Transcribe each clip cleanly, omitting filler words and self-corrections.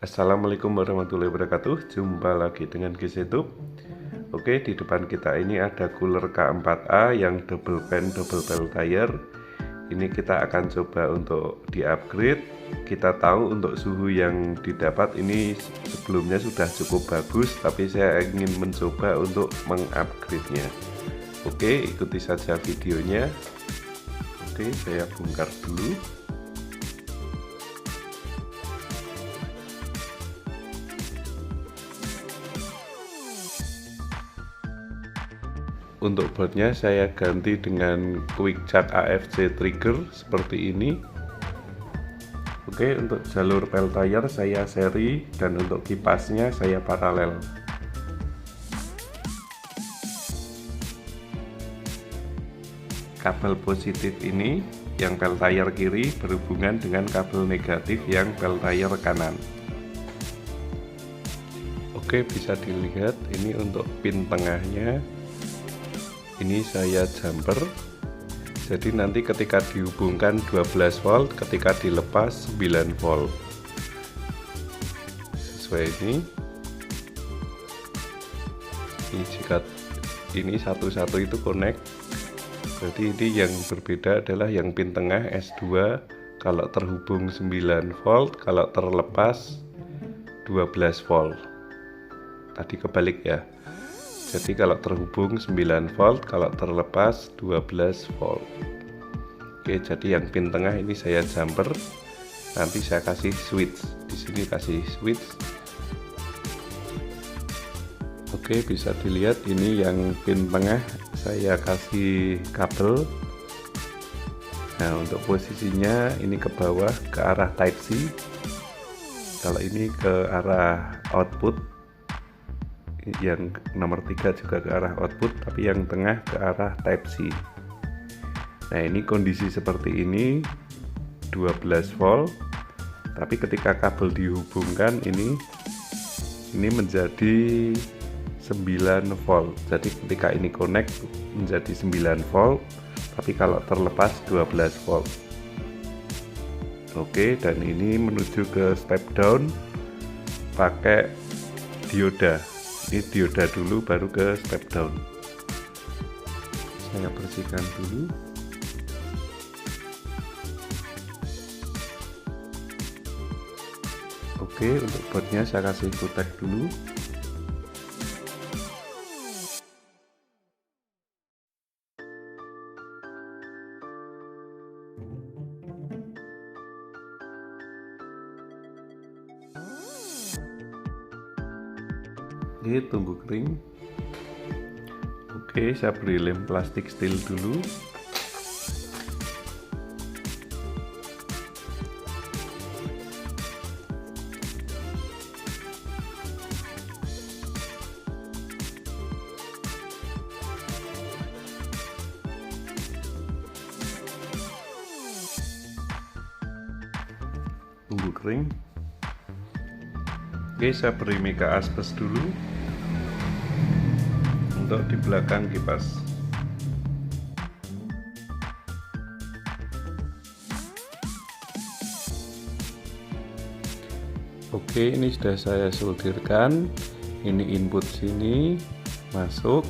Assalamualaikum warahmatullahi wabarakatuh. Jumpa lagi dengan GZTube. Oke, di depan kita ini ada cooler K4A yang double fan double tire. Ini kita akan coba untuk di-upgrade. Kita tahu untuk suhu yang didapat ini sebelumnya sudah cukup bagus, tapi saya ingin mencoba untuk mengupgrade-nya. Oke, ikuti saja videonya. Oke, saya bongkar dulu. Untuk boardnya saya ganti dengan Quick Chuck AFC trigger seperti ini. Oke, untuk jalur pel tire saya seri dan untuk kipasnya saya paralel. Kabel positif ini yang pel tire kiri berhubungan dengan kabel negatif yang pel tire kanan. Oke, bisa dilihat ini untuk pin tengahnya. Ini saya jumper, jadi nanti ketika dihubungkan 12 volt, ketika dilepas 9 volt sesuai ini. Jika ini satu-satu itu connect, berarti ini yang berbeda adalah yang pin tengah S2 kalau terhubung 9 volt, kalau terlepas 12 volt. Tadi kebalik ya. Jadi kalau terhubung 9 volt, kalau terlepas 12 volt. Oke, jadi yang pin tengah ini saya jumper. Nanti saya kasih switch. Di sini kasih switch. Oke, bisa dilihat ini yang pin tengah saya kasih kabel. Nah, untuk posisinya ini ke bawah ke arah Type C. Kalau ini ke arah output. Yang nomor 3 juga ke arah output, tapi yang tengah ke arah Type C. Nah, ini kondisi seperti ini 12 volt, tapi ketika kabel dihubungkan ini menjadi 9 volt. Jadi ketika ini connect menjadi 9 volt, tapi kalau terlepas 12 volt. Oke, dan ini menuju ke step down pakai dioda. Ini dioda dulu baru ke step down. Saya bersihkan dulu. Oke, untuk boardnya saya kasih kutek dulu. Oke, tunggu kering. Oke, saya beri lem plastik steel dulu. Tunggu kering. Oke, saya beri mega asbes dulu untuk di belakang kipas. Oke, ini sudah saya solderkan. Ini input sini masuk,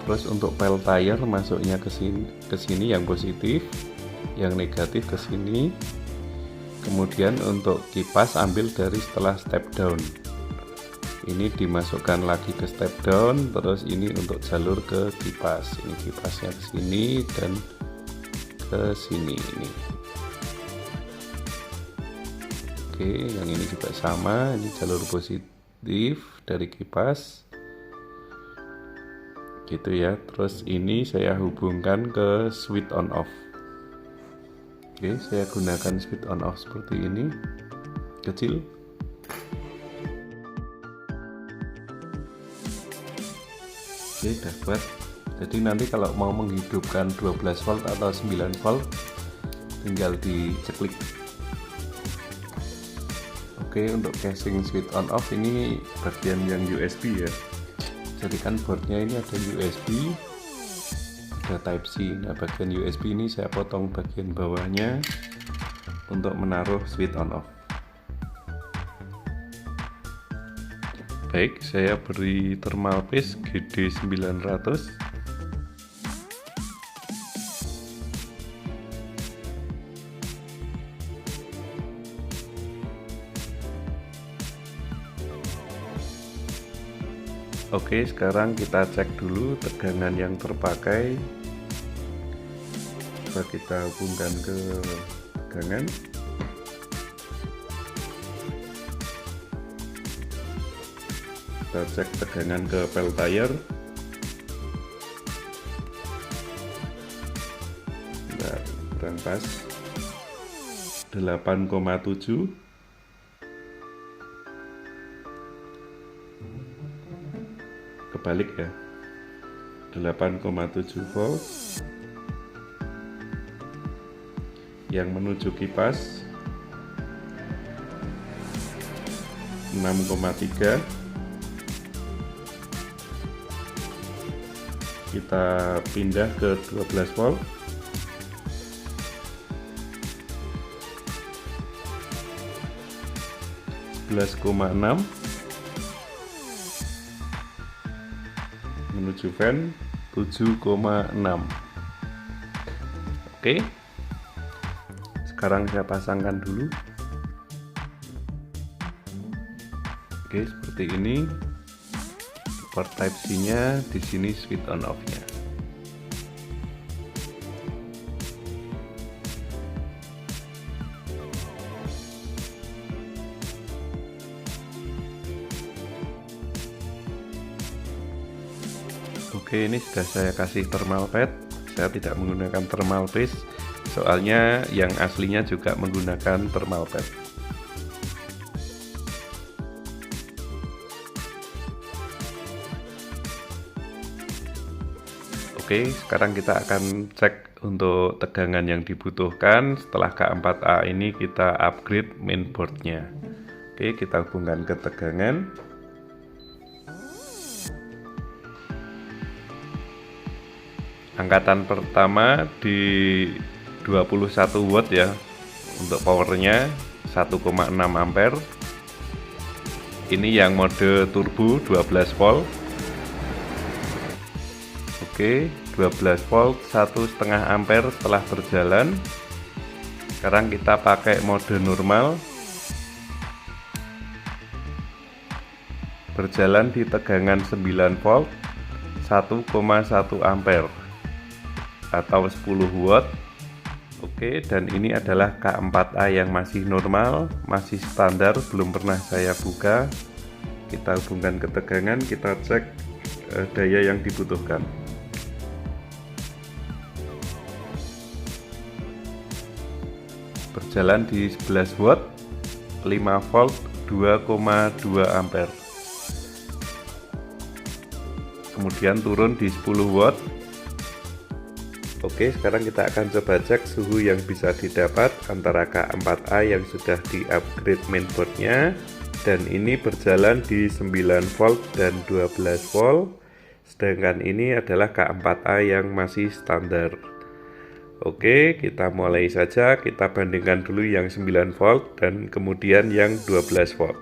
terus untuk pel tire masuknya ke sini yang positif, yang negatif ke sini. Kemudian untuk kipas ambil dari setelah step down. Ini dimasukkan lagi ke step down, terus ini untuk jalur ke kipas. Ini kipasnya ke sini dan ke sini ini. Oke, yang ini juga sama, ini jalur positif dari kipas. Gitu ya. Terus ini saya hubungkan ke switch on off. Oke, saya gunakan switch on off seperti ini, kecil. Oke, dapat. Jadi nanti kalau mau menghidupkan 12 volt atau 9 volt tinggal diceklik. Oke, untuk casing switch on off ini bagian yang USB ya. Jadi kan boardnya ini ada USB, ada Type C. Nah, bagian USB ini saya potong bagian bawahnya untuk menaruh switch on off. Baik, saya beri thermal paste GD 900. Oke, sekarang kita cek dulu tegangan yang terpakai. Coba kita hubungkan ke tegangan. Kita cek tegangan ke peltier. Bentar, kurang pas. 8,7. Kebalik ya, 8,7 volt yang menuju kipas, 6,3. Kita pindah ke 12 volt, 11,6 menuju fan, 7,6. Oke, sekarang saya pasangkan dulu. Oke, seperti ini. Port Type C nya di sini switch on off nya. Oke, ini sudah saya kasih thermal pad. Saya tidak menggunakan thermal paste, soalnya yang aslinya juga menggunakan thermal pad. Oke, sekarang kita akan cek untuk tegangan yang dibutuhkan. Setelah K4A ini kita upgrade mainboardnya. Oke, kita hubungkan ke tegangan. Angkatan pertama di 21 watt ya. Untuk powernya 1,6 ampere. Ini yang mode turbo 12 volt. Oke, 12 volt 1,5 ampere setelah berjalan. Sekarang kita pakai mode normal. Berjalan di tegangan 9 volt 1,1 ampere atau 10 watt. Oke, dan ini adalah K4A yang masih normal, masih standar, belum pernah saya buka. Kita hubungkan ke tegangan, kita cek daya yang dibutuhkan. Berjalan di 11 watt, 5 volt, 2,2 ampere. Kemudian turun di 10 watt. Oke, sekarang kita akan coba cek suhu yang bisa didapat antara K4A yang sudah di-upgrade mainboardnya, dan ini berjalan di 9 volt dan 12 volt. Sedangkan ini adalah K4A yang masih standar. Oke, kita mulai saja. Kita bandingkan dulu yang 9 volt dan kemudian yang 12 volt.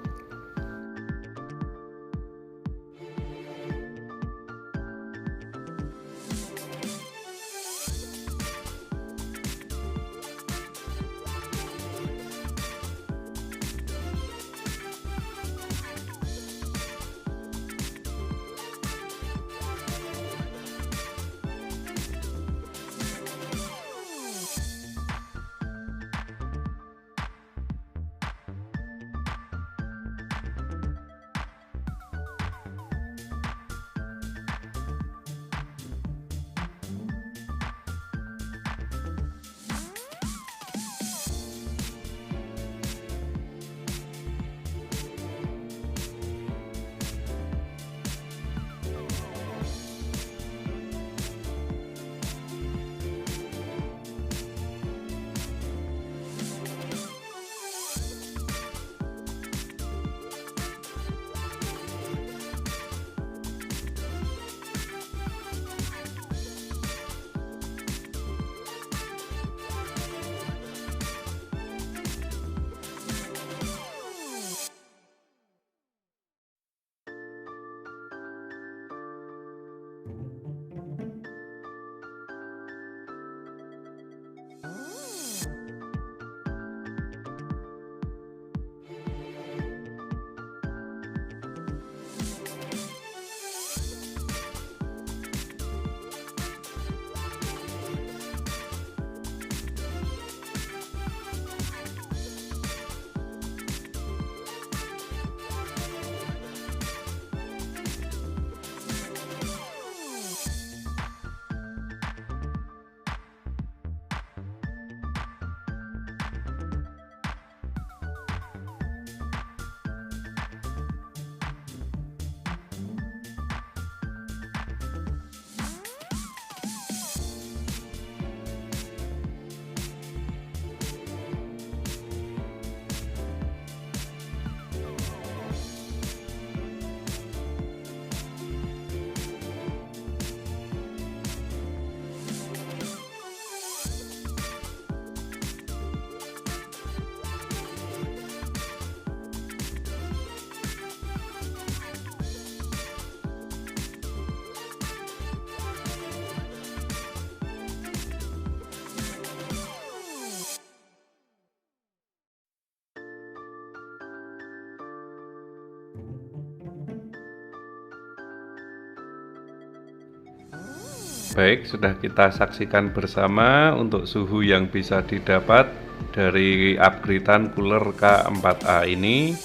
Baik, sudah kita saksikan bersama untuk suhu yang bisa didapat dari upgradean cooler K4A ini,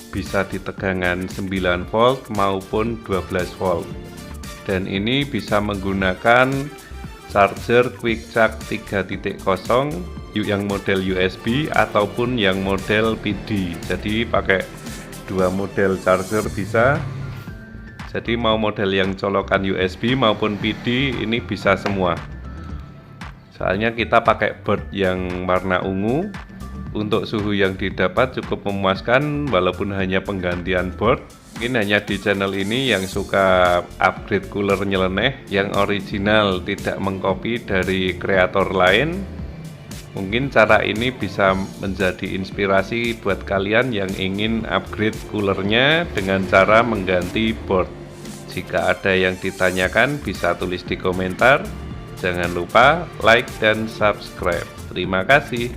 bisa di tegangan 9 volt maupun 12 volt. Dan ini bisa menggunakan charger Quick Charge 3.0 yang model USB ataupun yang model PD. Jadi pakai dua model charger bisa. Jadi mau model yang colokan USB maupun PD ini bisa semua. Soalnya kita pakai board yang warna ungu. Untuk suhu yang didapat cukup memuaskan walaupun hanya penggantian board. Mungkin hanya di channel ini yang suka upgrade cooler nyeleneh yang original, tidak mengcopy dari kreator lain. Mungkin cara ini bisa menjadi inspirasi buat kalian yang ingin upgrade coolernya dengan cara mengganti board. Jika ada yang ditanyakan bisa tulis di komentar. Jangan lupa like dan subscribe. Terima kasih.